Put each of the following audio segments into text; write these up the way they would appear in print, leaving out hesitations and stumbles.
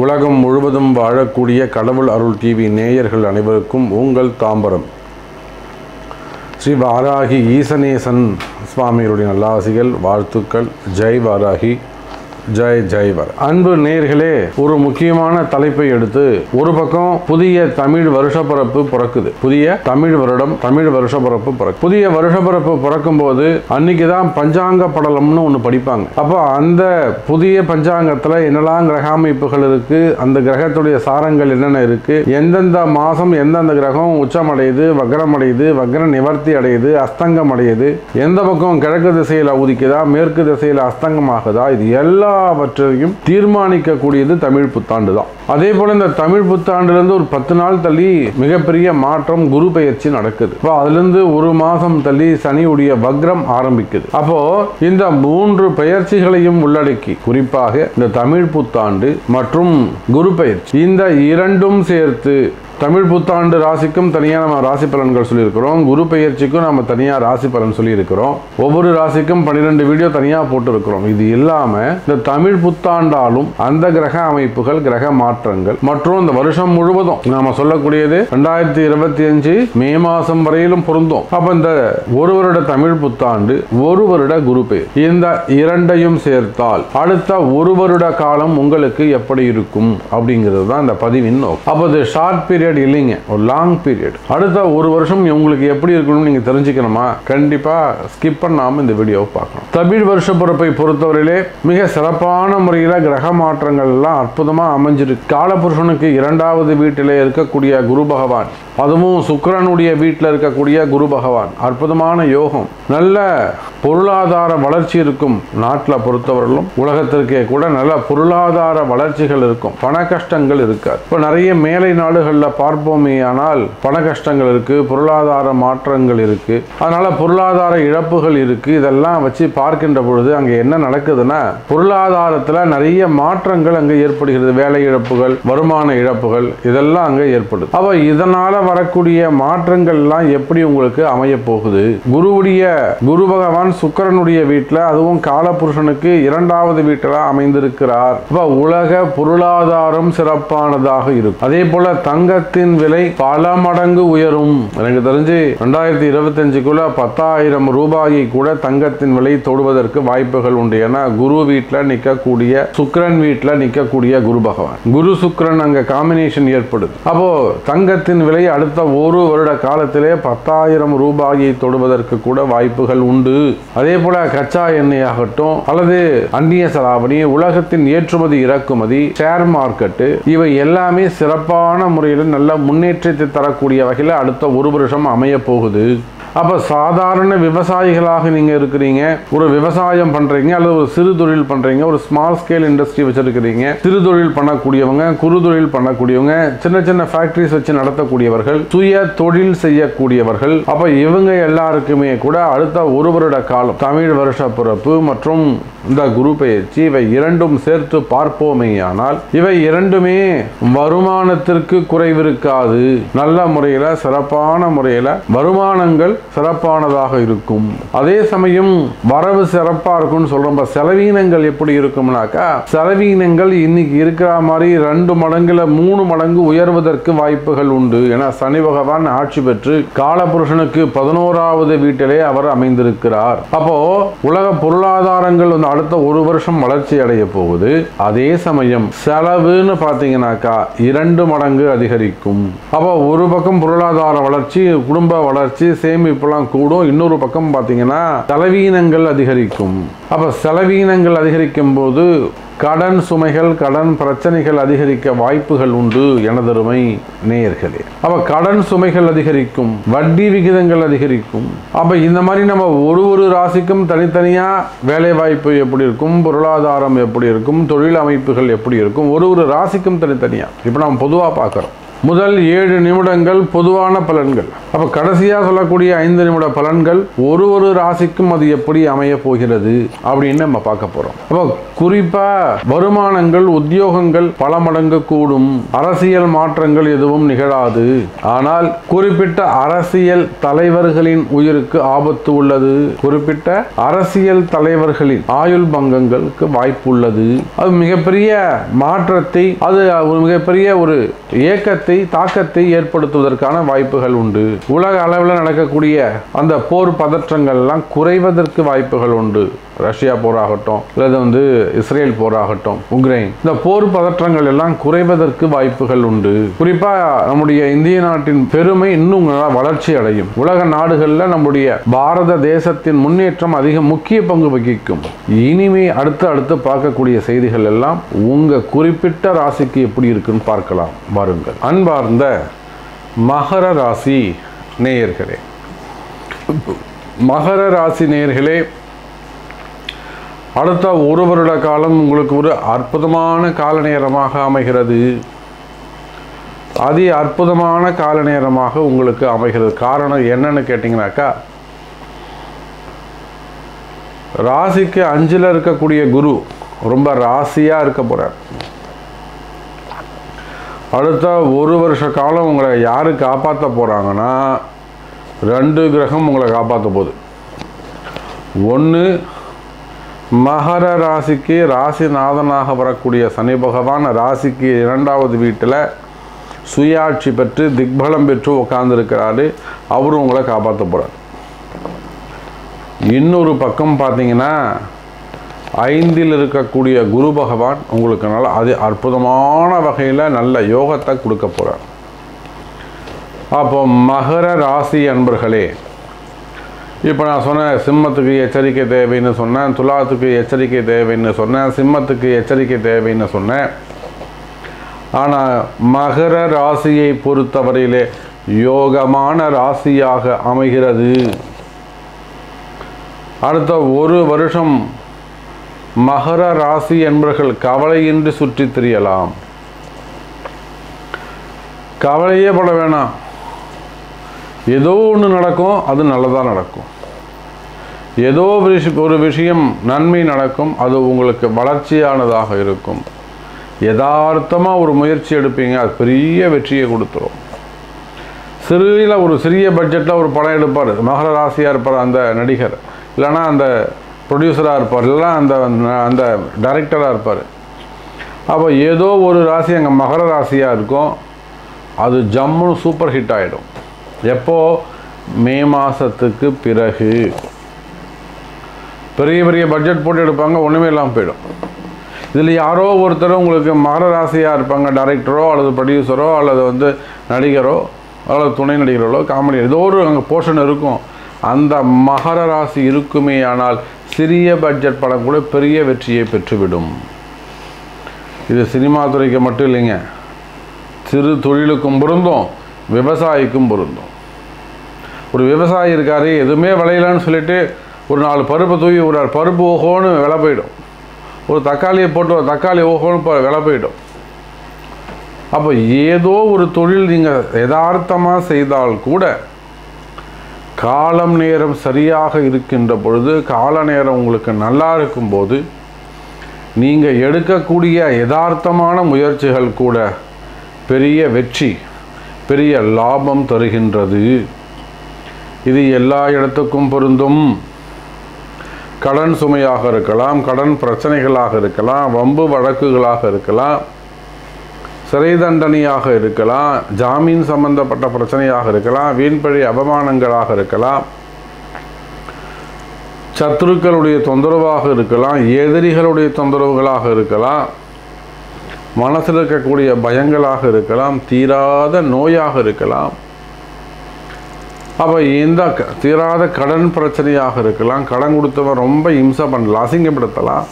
உலகம் முழுவதும் வாழக்கூடிய கடவுள் அருள் டிவி நேயர்கள் அனைவருக்கும் உங்கள் தாம்பரம் ஸ்ரீ வாராகி ஈசனேசன் சுவாமிகளுடைய நல்லாசிகள், வாழ்த்துக்கள். ஜெய் வாராகி, ஜெய் ஜெய் வர். அன்பு நேயர்களே, ஒரு முக்கியமான தலைப்பை எடுத்து, ஒரு பக்கம் புதிய தமிழ் வருஷப்பிறப்பு பிறக்குது. புதிய தமிழ் வருடம், தமிழ் வருஷப்பிறப்பு பிறகு. புதிய வருஷப்பிறப்பு பிறக்கும் போது அன்னைக்கு தான் பஞ்சாங்க படலம்னு ஒன்று படிப்பாங்க. அப்போ அந்த புதிய பஞ்சாங்கத்தில் என்னெல்லாம் கிரக அமைப்புகள் இருக்கு, அந்த கிரகத்துடைய சாரங்கள் என்னென்ன இருக்கு, எந்தெந்த மாதம் எந்தெந்த கிரகம் உச்சம் அடையுது, வக்ரம் அடையுது, வக்ர நிவர்த்தி அடையுது, அஸ்தங்கம் அடையுது, எந்த பக்கம் கிழக்கு திசையில் உதிக்குதா, மேற்கு திசையில் அஸ்தங்கமாகுதா, இது எல்லாவற்றையும் தீர்மானிக்கக்கூடியது தமிழ் புத்தாண்டு தான். அதே போல இந்த தமிழ் புத்தாண்டுலேருந்து ஒரு 10 நாள் தள்ளி மிகப்பெரிய மாற்றம் குரு பெயர்ச்சி நடக்குது. இப்போ அதுலேருந்து ஒரு மாதம் தள்ளி சனியுடைய வக்ரம் ஆரம்பிக்குது. அப்போ இந்த 3 பெயர்ச்சிகளையும் உள்ளடக்கி, குறிப்பாக இந்த தமிழ் புத்தாண்டு மற்றும் குரு பெயர்ச்சி, இந்த இரண்டும் சேர்த்து தமிழ் புத்தாண்டு ராசிக்கும் தனியாக நம்ம ராசி பலன்கள் சொல்லியிருக்கிறோம், குரு பெயர்ச்சிக்கும் நம்ம தனியாக ராசி பலன் சொல்லியிருக்கிறோம், ஒவ்வொரு ராசிக்கும் 12 வீடியோ தனியாக போட்டிருக்கிறோம். இது இல்லாமல் இந்த தமிழ் புத்தாண்டாலும் அந்த கிரக அமைப்புகள், கிரக மாற்றங்கள் மற்றும் இந்த வருஷம் முழுவதும் நாம சொல்லக்கூடியது 2025 மே மாதம் வரையிலும் பொருந்தும். அப்போ இந்த ஒரு வருட தமிழ் புத்தாண்டு, ஒரு வருட குரு பெயர், இந்த இரண்டையும் சேர்த்தால் அடுத்த ஒரு வருட காலம் உங்களுக்கு எப்படி இருக்கும் அப்படிங்கிறது தான் இந்த பதிவின் நோக்கம். அப்போ இது ஷார்ட் பீரியட் இல்லைங்க, ஒரு லாங் பீரியட். அடுத்த ஒரு வருஷம் உங்களுக்கு எப்படி இருக்கணும்னு நீங்க தெரிஞ்சுக்கணுமா, கண்டிப்பா ஸ்கிப் பண்ணாம இந்த வீடியோவை பார்க்கணும். தமிழ் வருஷ பிறப்பை பொறுத்தவரையிலே மிக சிறப்பான முறையில் கிரக மாற்றங்கள் எல்லாம் அற்புதமா அமைஞ்சிருக்கு. காலபுருஷனுக்கு 2வது வீட்டிலே இருக்கக்கூடிய குரு பகவான், அதுவும் சுக்கிரனுடைய வீட்டில் இருக்கக்கூடிய குரு பகவான், அற்புதமான யோகம். நல்ல பொருளாதார வளர்ச்சி இருக்கும். நாட்டில் பொறுத்தவரையிலும் உலகத்திற்கே கூட நல்ல பொருளாதார வளர்ச்சிகள் இருக்கும், பண கஷ்டங்கள் இருக்காது. இப்போ நிறைய மேலை நாடுகளில் பார்ப்போமே, ஆனால் பண கஷ்டங்கள் இருக்கு, பொருளாதார மாற்றங்கள் இருக்கு, அதனால பொருளாதார இழப்புகள் இருக்கு. இதெல்லாம் வச்சு பார்க்கின்ற பொழுது அங்கே என்ன நடக்குதுன்னா, பொருளாதாரத்தில் நிறைய மாற்றங்கள் அங்கே ஏற்படுகிறது. வேலை இழப்புகள், வருமான இழப்புகள், இதெல்லாம் அங்கே ஏற்படுது. அப்போ இதனால வரக்கூடிய மாற்றங்கள் எல்லாம் எப்படி உங்களுக்கு அமைய போகுது? குரு பகவான் சுக்கிரனுடைய வீட்டில், அதுவும் காலபுருஷனுக்கு 2வது வீட்டில் அமைந்திருக்கிறார். உலக பொருளாதாரம் சிறப்பானதாக இருக்கும். அதே போல தங்கத்தின் விலை பல மடங்கு உயரும். எனக்கு தெரிஞ்சு 2025க்குள்ள 10,000 ரூபாயை கூட தங்கத்தின் விலை தொடுவதற்கு வாய்ப்புகள் உண்டு. ஏன்னா குரு வீட்டில் நிற்கக்கூடிய, சுக்கிரன் வீட்டில் நிற்கக்கூடிய குரு பகவான், குரு சுக்கிரன் அங்க காம்பினேஷன் ஏற்படுது. அப்போ தங்கத்தின் விலை அடுத்த ஒரு வருட காலத்திலே 10,000 ரூபாயை தொடுவதற்கு கூட வாய்ப்புகள் உண்டு. அதே போல கச்சா எண்ணெய் ஆகட்டும், அல்லது அந்நிய செலாவணி, உலகத்தின் ஏற்றுமதி இறக்குமதி, ஷேர் மார்க்கெட், இவை எல்லாமே சிறப்பான முறையில் நல்ல முன்னேற்றத்தை தரக்கூடிய வகையில் அடுத்த ஒரு வருஷம் அமைய போகுது. அப்போ சாதாரண விவசாயிகளாக நீங்கள் இருக்கிறீங்க, ஒரு விவசாயம் பண்ணுறீங்க, அல்லது ஒரு சிறு தொழில் பண்ணுறீங்க, ஒரு ஸ்மால் ஸ்கேல் இண்டஸ்ட்ரி வச்சுருக்கிறீங்க, சிறு தொழில் பண்ணக்கூடியவங்க, குறு தொழில் பண்ணக்கூடியவங்க, சின்ன சின்ன ஃபேக்ட்ரிஸ் வச்சு நடத்தக்கூடியவர்கள், சுய தொழில் செய்யக்கூடியவர்கள், அப்போ இவங்க எல்லாருக்குமே கூட அடுத்த ஒரு வருட காலம் தமிழ் வருஷ பிறப்பு மற்றும் இந்த குரு பெயர்ச்சி, இவை இரண்டும் சேர்த்து பார்ப்போமேயானால் இவை இரண்டுமே வருமானத்திற்கு குறைவிருக்காது. நல்ல முறையில், சிறப்பான முறையில் வருமானங்கள் சிறப்பானதாக இருக்கும். அதே சமயம் வரவு சிறப்பா இருக்கும்னு சொல்றோம். செலவீனங்கள் எப்படி இருக்கும்னாக்கா, செலவீனங்கள் இன்னைக்கு இருக்கிற மாதிரி 2 மடங்குல 3 மடங்கு உயர்வதற்கு வாய்ப்புகள் உண்டு. ஏன்னா சனி பகவான் ஆட்சி பெற்று காலபுருஷனுக்கு 11வது வீட்டிலே அவர் அமைந்திருக்கிறார். அப்போ உலக பொருளாதாரங்கள் அடுத்த ஒரு வருஷம் வளர்ச்சி அடைய போகுது. அதே சமயம் செலவுன்னு பாத்தீங்கன்னாக்கா 2 மடங்கு அதிகரிக்கும். அப்போ ஒரு பக்கம் பொருளாதார வளர்ச்சி, குடும்ப வளர்ச்சி, சேமிப்புலாம் கூடும். இன்னொரு பக்கம் பார்த்தீங்கன்னா செலவீனங்கள் அதிகரிக்கும். அப்போ செலவீனங்கள் அதிகரிக்கும் போது கடன் சுமைகள், கடன் பிரச்சனைகள் அதிகரிக்க வாய்ப்புகள் உண்டு எனதருமை நேயர்களே. அப்ப கடன் சுமைகள் அதிகரிக்கும், வட்டி விகிதங்கள் அதிகரிக்கும். அப்ப இந்த மாதிரி நம்ம ஒரு ராசிக்கும் தனித்தனியா வேலை வாய்ப்பு எப்படி இருக்கும், பொருளாதாரம் எப்படி இருக்கும், தொழில் அமைப்புகள் எப்படி இருக்கும், ஒரு ராசிக்கும் தனித்தனியா இப்ப நாம் பொதுவா பார்க்கிறோம். முதல் 7 நிமிடங்கள் பொதுவான பலன்கள். அப்போ கடைசியாக சொல்லக்கூடிய 5 நிமிட பலன்கள் ஒரு ராசிக்கும் அது எப்படி அமைய போகிறது அப்படின்னு நம்ம பார்க்க போறோம். அப்போ குறிப்பாக வருமானங்கள், உத்தியோகங்கள் பல மடங்கு கூடும். அரசியல் மாற்றங்கள் எதுவும் நிகழாது. ஆனால் குறிப்பிட்ட அரசியல் தலைவர்களின் உயிருக்கு ஆபத்து உள்ளது. குறிப்பிட்ட அரசியல் தலைவர்களின் ஆயுள் பங்கங்களுக்கு வாய்ப்பு உள்ளது. அது மிகப்பெரிய மாற்றத்தை, அது மிகப்பெரிய ஒரு ஏக்கத்தை, தாக்கத்தை ஏற்படுத்துவதற்கான வாய்ப்புகள் உண்டு. உலக அளவில் நடக்கக்கூடிய அந்த போர் பதற்றங்கள் எல்லாம் குறைவதற்கு வாய்ப்புகள் உண்டு. ரஷ்யா போராகட்டும், அல்லது இஸ்ரேல் போராகட்டும், உக்ரைன், இந்த போர் பதற்றங்கள் எல்லாம் குறைவதற்கு வாய்ப்புகள் உண்டு. குறிப்பா நம்முடைய இந்திய நாட்டின் பெருமை இன்னும் வளர்ச்சி அடையும். உலக நாடுகளில் நம்முடைய பாரத தேசத்தின் முன்னேற்றம் அதிக முக்கிய பங்கு வகிக்கும். இனிமே அடுத்து பார்க்கக்கூடிய செய்திகள் எல்லாம் உங்க குறிப்பிட்ட ராசிக்கு எப்படி இருக்குன்னு பார்க்கலாம். வாருங்கள். அன்பார்ந்த மகர ராசி நேயர்களே, மகர ராசி நேயர்களே, அடுத்த 1 வருட காலம் உங்களுக்கு ஒரு அற்புதமான கால நேரமாக அமைகிறது. அதி அற்புதமான கால நேரமாக உங்களுக்கு அமைகிறது. காரணம் என்னன்னு கேட்டிங்கனாக்கா, ராசிக்கு 5ல் இருக்கக்கூடிய குரு ரொம்ப ராசியாக இருக்க போகிறார். அடுத்த 1 வருஷ காலம் உங்களை யார் காப்பாற்ற போகிறாங்கன்னா, 2 கிரகம் உங்களை காப்பாற்ற போகுது. ஒன்று, மகர ராசிக்கு ராசிநாதனாக வரக்கூடிய சனி பகவான் ராசிக்கு 2வது வீட்டில் சுயாட்சி பெற்று திக்பலம் பெற்று உட்கார்ந்துருக்கிறாரு. அவரும் உங்களை காப்பாற்ற போகிறார். இன்னொரு பக்கம் பார்த்தீங்கன்னா, 5ல் இருக்கக்கூடிய குரு பகவான் உங்களுக்கு நல்ல அது அற்புதமான வகையில் நல்ல யோகத்தை கொடுக்க போகிறார். அப்போ மகர ராசி அன்பர்களே, இப்போ நான் சொன்னேன் சிம்மத்துக்கு எச்சரிக்கை தேவைன்னு சொன்னேன், துலாத்துக்கு எச்சரிக்கை தேவைன்னு சொன்னேன், சிம்மத்துக்கு எச்சரிக்கை தேவைன்னு சொன்னேன். ஆனால் மகர ராசியை பொறுத்தவரையிலே யோகமான ராசியாக அமைகிறது. அடுத்த 1 வருஷம் மகர ராசி என்பவர்கள் கவலையின்றி சுற்றி திரியலாம். கவலையே பட வேணாம். ஏதோ ஒன்று நடக்கும், அது நல்லதாக நடக்கும். ஏதோ ஒரு விஷயம் நன்மை நடக்கும், அது உங்களுக்கு வளர்ச்சியானதாக இருக்கும். யதார்த்தமாக ஒரு முயற்சி எடுப்பீங்க, அது பெரிய வெற்றியை கொடுத்துரும். ஒரு சிறிய பட்ஜெட்டில் ஒரு படம் எடுப்பார், மகர ராசியாக இருப்பார் அந்த நடிகர், இல்லைன்னா அந்த ப்ரொடியூசராக இருப்பார், இல்லைன்னா அந்த டைரக்டராக இருப்பார். அப்போ ஏதோ ஒரு ராசி அங்கே மகர ராசியாக இருக்கும், அது ஜம்முன்னு சூப்பர் ஹிட் ஆகிடும். எப்போ? மே மாதத்துக்கு பிறகு. பெரிய பெரிய பட்ஜெட் போட்டு எடுப்பாங்க, ஒன்றுமே இல்லாமல் போயிடும். இதில் யாரோ ஒருத்தர் உங்களுக்கு மகர ராசியாக இருப்பாங்க, டைரக்டரோ அல்லது ப்ரொடியூசரோ அல்லது நடிகரோ அல்லது துணை நடிகர்களோ, காமெடி ஏதோ ஒரு அங்கே போர்ஷன் இருக்கும். அந்த மகர ராசி இருக்குமே ஆனால் சிறிய பட்ஜெட் படம் கூட பெரிய வெற்றியை பெற்றுவிடும். இது சினிமா துறைக்கு மட்டும் இல்லைங்க, சிறு தொழிலுக்கும் பொருந்தும், விவசாயிக்கும் பொருந்தும். ஒரு விவசாயி இருக்காரு, எதுவுமே விளையலன்னு சொல்லிட்டு ஒரு 4 பருப்பை தூக்கி விடுறார், பருப்பு ஓஹோன்னு விலை போயிடும். ஒரு தக்காளியை போட்டு தக்காளி ஓஹோன்னு விலை போயிடும். அப்போ ஏதோ ஒரு தொழில் நீங்கள் யதார்த்தமாக செய்தால் கூட காலம் நேரம் சரியாக இருக்கின்ற பொழுது, கால நேரம் உங்களுக்கு நல்லா இருக்கும்போது நீங்கள் எடுக்கக்கூடிய யதார்த்தமான முயற்சிகள் கூட பெரிய வெற்றி, பெரிய லாபம் தருகின்றது. இது எல்லா இடத்துக்கும் பொருந்தும். கடன் சுமையாக இருக்கலாம், கடன் பிரச்சனைகளாக இருக்கலாம், வம்பு வழக்குகளாக இருக்கலாம், சிறை தண்டனையாக இருக்கலாம், ஜாமீன் சம்பந்தப்பட்ட பிரச்சனையாக இருக்கலாம், வீண்பழி அவமானங்களாக இருக்கலாம், சத்துருக்களுடைய தொந்தரவாக இருக்கலாம், எதிரிகளுடைய தொந்தரவுகளாக இருக்கலாம், மனசில் இருக்கக்கூடிய பயங்களாக இருக்கலாம், தீராத நோயாக இருக்கலாம். அப்போ இந்த தீராத கடன் பிரச்சனையாக இருக்கலாம், கடன் கொடுத்தவன் ரொம்ப இம்சை பண்ணலாம், அசிங்கப்படுத்தலாம்.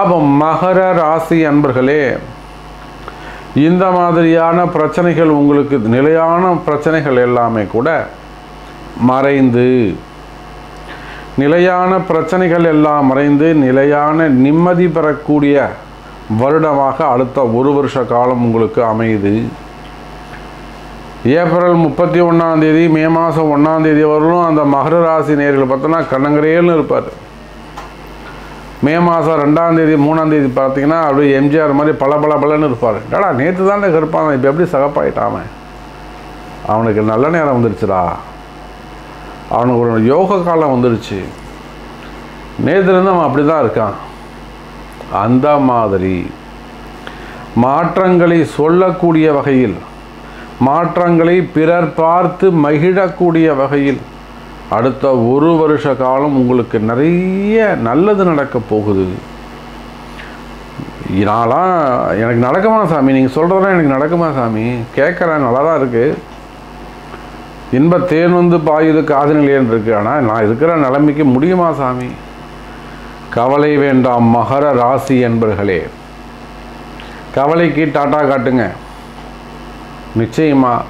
அப்போ மகர ராசி அன்பர்களே, இந்த மாதிரியான பிரச்சனைகள் உங்களுக்கு நிலையான பிரச்சனைகள் எல்லாமே கூட மறைந்து, நிலையான பிரச்சனைகள் எல்லாம் மறைந்து நிலையான நிம்மதி பெறக்கூடிய வருடமாக அடுத்த ஒரு வருஷ காலம் உங்களுக்கு அமையுது. ஏப்ரல் 31 மே மாதம் 1 வரலும் அந்த மகர ராசி நேயர்கள் பார்த்தோன்னா கண்ணங்கரேல்னு இருப்பார். மே மாதம் 2 3 பார்த்தீங்கன்னா அப்படியே எம்ஜிஆர் மாதிரி பலன்னு இருப்பார். ஏடா நேற்று தானே கருப்பான், இப்போ எப்படி சகப்பாயிட்டாம, அவனுக்கு நல்ல நேரம் வந்துருச்சுடா, அவனுக்கு ஒரு யோக காலம் வந்துருச்சு, நேற்றுலேருந்து அவன் அப்படி தான் இருக்கான். அந்த மாதிரி மாற்றங்களை சொல்லக்கூடிய வகையில், மாற்றங்களை பிறர் பார்த்து மகிழக்கூடிய வகையில் அடுத்த ஒரு வருஷ காலம் உங்களுக்கு நிறைய நல்லது நடக்க போகுது. நான்லாம் எனக்கு நடக்குமா சாமி, நீங்கள் சொல்கிறதெல்லாம் எனக்கு நடக்குமா சாமி, கேட்குறேன், நல்லா தான் இருக்குது, இன்ப தேன் வந்து பாயுது காதனிலேன்னு இருக்குது, ஆனால் நான் இருக்கிற நிலைமைக்கு முடியுமா சாமி? கவலை வேண்டாம் மகர ராசி என்பர்களே, கவலைக்கு டாட்டா காட்டுங்க. நிச்சயமாக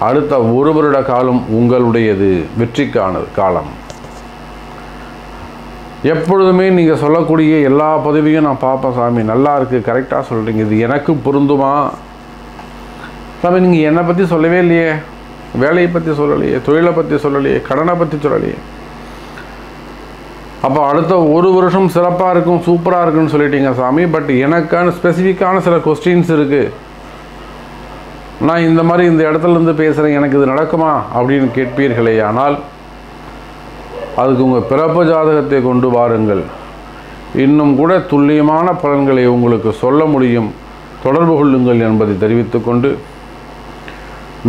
அடுத்த ஒரு வருட காலம் உங்களுடையது, வெற்றிக்கான காலம். எப்பொழுதுமே நீங்கள் சொல்லக்கூடிய எல்லா பதவியும் நான் பார்ப்பேன் சாமி, நல்லா இருக்குது, கரெக்டாக சொல்கிறீங்க, இது எனக்கு பொருந்துமா சாமி? நீங்கள் என்னை பற்றி சொல்லவே இல்லையே, வேலையை பற்றி சொல்லலையே, தொழிலை பற்றி சொல்லலையே, கடனை பற்றி சொல்லலையே. அப்போ அடுத்த ஒரு வருஷம் சிறப்பாக இருக்கும், சூப்பராக இருக்குன்னு சொல்லிட்டீங்க சாமி. பட் எனக்கான ஸ்பெசிஃபிக்கான சில கொஸ்டின்ஸ் இருக்குது. நான் இந்த மாதிரி இந்த இடத்துலேருந்து பேசுகிறேன், எனக்கு இது நடக்குமா அப்படின்னு கேட்பீர்களே, ஆனால் அதுக்கு உங்கள் பிறப்பு ஜாதகத்தை கொண்டு வாருங்கள், இன்னும் கூட துல்லியமான பலன்களை உங்களுக்கு சொல்ல முடியும். தொடர்பு கொள்ளுங்கள் என்பதை தெரிவித்துக்கொண்டு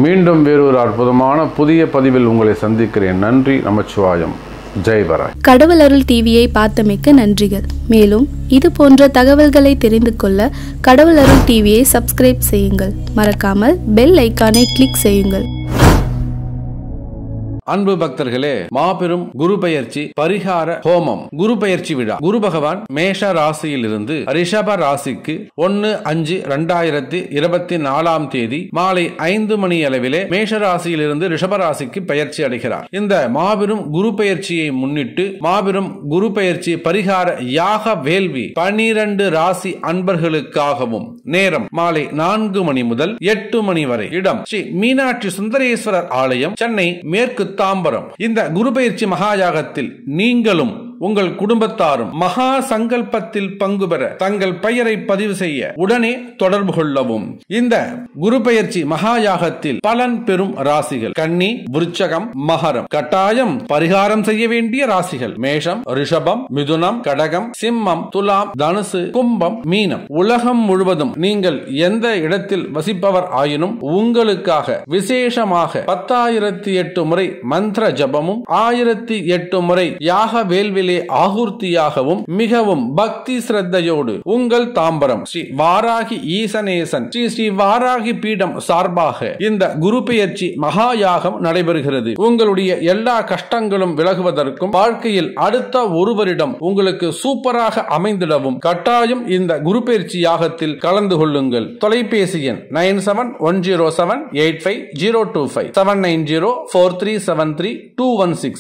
மீண்டும் வேறொரு அற்புதமான புதிய பதிவில் உங்களை சந்திக்கிறேன். நன்றி, நமச்சிவாயம், ஜெய்பராய். கடவுள் அருள் டிவியை பார்த்தமைக்கு நன்றிகள். மேலும் இது போன்ற தகவல்களை தெரிந்து கொள்ள கடவுள் அருள் டிவியை சப்ஸ்கிரைப் செய்யுங்கள். மறக்காமல் பெல் ஐக்கானை கிளிக் செய்யுங்கள். அன்பு பக்தர்களே, மாபெரும் குரு பெயர்ச்சி பரிகார ஹோமம், குரு பெயர்ச்சி விழா. குரு பகவான் மேஷ ராசியில் இருந்து ரிஷப ராசிக்கு 1/5/2024 மாலை 5 மணி அளவிலே மேஷ ராசியில் இருந்து ரிஷப ராசிக்கு பெயர்ச்சி அடைகிறார். இந்த மாபெரும் குரு பெயர்ச்சியை முன்னிட்டு மாபெரும் குரு பெயர்ச்சி பரிகார யாக வேள்வி 12 ராசி அன்பர்களுக்காகவும் நேரம் மாலை 4 மணி முதல் 8 மணி வரை. இடம் ஸ்ரீ மீனாட்சி சுந்தரேஸ்வரர் ஆலயம், சென்னை மேற்கு தாம்பரம். இந்த குரு பெயர்ச்சி மகாயாகத்தில் நீங்களும் உங்கள் குடும்பத்தாரும் மகா சங்கல்பத்தில் பங்கு பெற தங்கள் பெயரை பதிவு செய்ய உடனே தொடர்பு கொள்ளவும். இந்த குரு பெயர்ச்சி மகாயாகத்தில் பலன் பெறும் ராசிகள் கன்னி, விருச்சகம், மகரம். கட்டாயம் பரிகாரம் செய்ய வேண்டிய ராசிகள் மேஷம், ரிஷபம், மிதுனம், கடகம், சிம்மம், துலாம், தனுசு, கும்பம், மீனம். உலகம் முழுவதும் நீங்கள் எந்த இடத்தில் வசிப்பவர் ஆயினும் உங்களுக்காக விசேஷமாக 10,008 முறை மந்திர ஜபமும் 1008 முறை யாக வேள்வி ஆகுர்த்தியாகவும் மிகவும் பக்தி ஸ்ரத்தையோடு உங்கள் தாம்பரம் ஸ்ரீ வாராகி ஈசனேசன் ஸ்ரீ வாராகி பீடம் சார்பாக இந்த குரு பெயர்ச்சி மகாயாகம் நடைபெறுகிறது. உங்களுடைய எல்லா கஷ்டங்களும் விலகுவதற்கும் வாழ்க்கையில் அடுத்த ஒரு வருடம் உங்களுக்கு சூப்பராக அமைந்திடவும் கட்டாயம் இந்த குரு பெயர்ச்சி யாகத்தில் கலந்து கொள்ளுங்கள். தொலைபேசி எண் 9710785025 7904373 216.